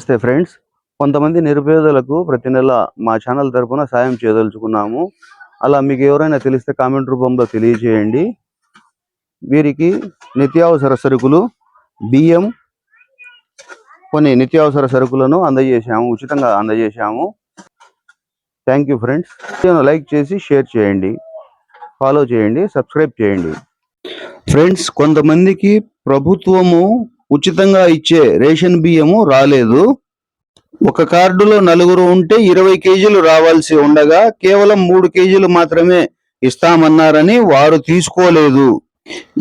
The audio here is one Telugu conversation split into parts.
నమస్తే ఫ్రెండ్స్. కొంతమంది నిరుపేదలకు ప్రతి నెల మా ఛానల్ తరపున సాయం చేయదలుచుకున్నాము. అలా మీకు ఎవరైనా తెలిస్తే కామెంట్ రూపంలో తెలియజేయండి. వీరికి నిత్యావసర సరుకులు, బియ్యం, కొన్ని నిత్యావసర సరుకులను ఉచితంగా అందజేశాము. Thank you friends. లైక్ చేసి షేర్ చేయండి, ఫాలో చేయండి, సబ్స్క్రైబ్ చేయండి. ఫ్రెండ్స్, కొంతమందికి ప్రభుత్వము ఉచితంగా ఇచ్చే రేషన్ బియ్యము రాలేదు. ఒక కార్డులో నలుగురు ఉంటే 20 కేజీలు రావాల్సి ఉండగా కేవలం 3 కేజీలు మాత్రమే ఇస్తామన్నారని వారు తీసుకోలేదు.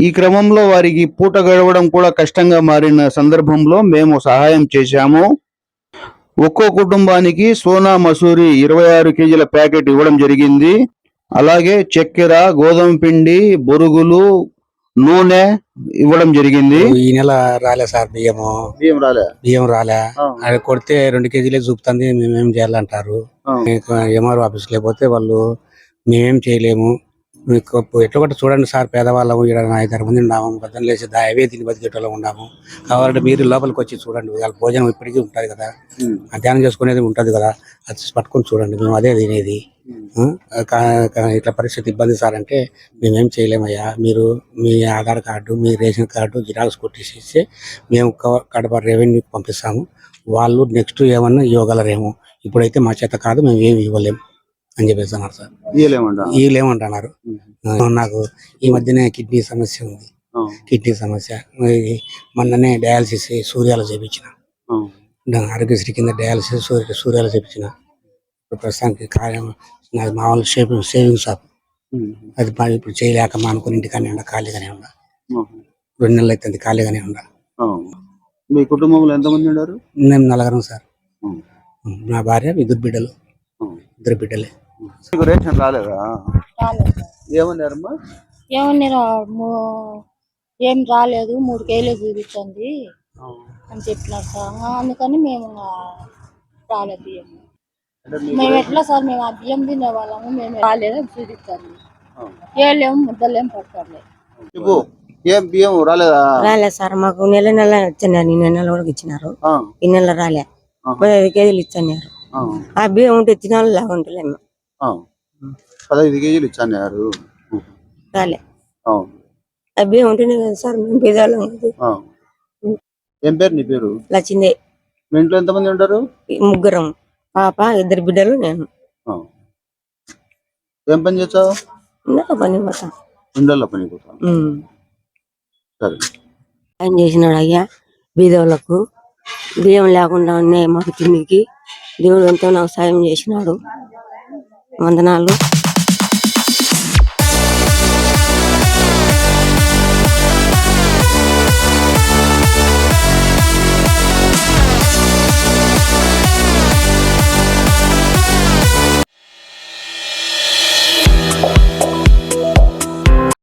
ఈ క్రమంలో వారికి పూట గడవడం కూడా కష్టంగా మారిన సందర్భంలో మేము సహాయం చేశాము. ఒక్కో కుటుంబానికి సోనా మసూరి 26 కేజీల ప్యాకెట్ ఇవ్వడం జరిగింది. అలాగే చక్కెర, గోధుమ పిండి, బొరుగులు, నూనె ఇవ్వడం జరిగింది. ఈ నెల రాలే సార్ బియ్యం రాలే అది కొడితే 2 కేజీలే చూపుతుంది. మేమేం చేయాలంటారు. ఎంఆర్ఓ ఆఫీస్కి లేకపోతే వాళ్ళు మేమేం చేయలేము, మీకు ఎట్లా కొట్టి చూడండి సార్, పేదవాళ్ళము 5-6 మంది ఉన్నాము, పొద్దున లేచి అవే తిని బతికేటోళ్ళం ఉన్నాము. కావాలంటే మీరు లోపలికి వచ్చి చూడండి, వాళ్ళ భోజనం ఇప్పటికీ ఉంటుంది కదా, ధ్యానం చేసుకునేది ఉంటుంది కదా, అది పట్టుకొని చూడండి, మేము అదే తినేది. ఇట్లా పరిస్థితి ఇబ్బంది సార్ అంటే మేమేం చేయలేమయ్యా, మీరు మీ ఆధార్ కార్డు, మీ రేషన్ కార్డు జిరాక్స్ కొట్టేసి మేము కడప రెవెన్యూకి పంపిస్తాము, వాళ్ళు నెక్స్ట్ ఏమన్నా ఇవ్వగలరేమో, ఇప్పుడైతే మా చేత కాదు, మేము ఏమి ఇవ్వలేము అని చెప్పేసి అన్నారు సార్. ఇవ్వలేమంటున్నారు. నాకు ఈ మధ్యనే కిడ్నీ సమస్య ఉంది. కిడ్నీ సమస్య మొన్ననే డయాలసిస్ సూర్యాలు చేయించిన, ఆరోగ్యశ్రీ కింద డయాలసిస్ సూర్యాలు చేయించిన. ప్రస్తుతానికి నాది మామూలు సేవింగ్ షాప్, అది ఇప్పుడు చేయలేక మా అనుకుని ఇంటికానే ఉండ, ఖాళీగానే ఉండ. 2 నెలలు అవుతుంది ఖాళీగానే ఉండ. మీ కుటుంబంలో ఎంతమంది ఉన్నారు? మేము 4 సార్. నా భార్య, 2 బిడ్డలు, 2 బిడ్డలే. రేషన్ రాలేదా? ఏమన్నారమ్మా? ఏం రాలేదు, 3 కేజీలు చూపించండి అని చెప్పినారు సార్. అందుకని మేము రాలేదు బియ్యం. మేము ఎట్లా సార్, మేము ఆ బియ్యం తినే వాళ్ళము, మేము రాలేదు చూపించండి. ఏలేము ముద్దలేం పట్టుకోలేదు. ఏం బియ్యం రాలేదా? రాలేదు సార్, మాకు నెల ఇచ్చినారు. ఈ నెల కూడా ఇచ్చినారు, ఈ నెల రాలే. 15 కేజీలు ఇచ్చారు. ఆ బియ్యం ఉంటే ఇచ్చిన వాళ్ళు లేకుంటలేము. 15 కేజీలు ఇచ్చారు, రాలే. ఆ బియ్యం ఉంటేనే కదా సార్ మేము పేదవాళ్ళం. ఏం పేరు నీ పేరు? లచ్చిందే. మీ ఇంట్లో ఎంతమంది ఉంటారు? 3, పాప, 2 బిడ్డలు, నేను. ఏం పని చేస్తావు? పని పోతా, ఇండల్లో పని పోతా. సరే. ఆయన చేసినాడు అయ్యా బీదోళ్ళకు, బియ్యం లేకుండా ఉన్నాయి మాకు తిండికి. దేవుడు ఎంతో నాకు సాయం చేసినాడు, వందనాలు.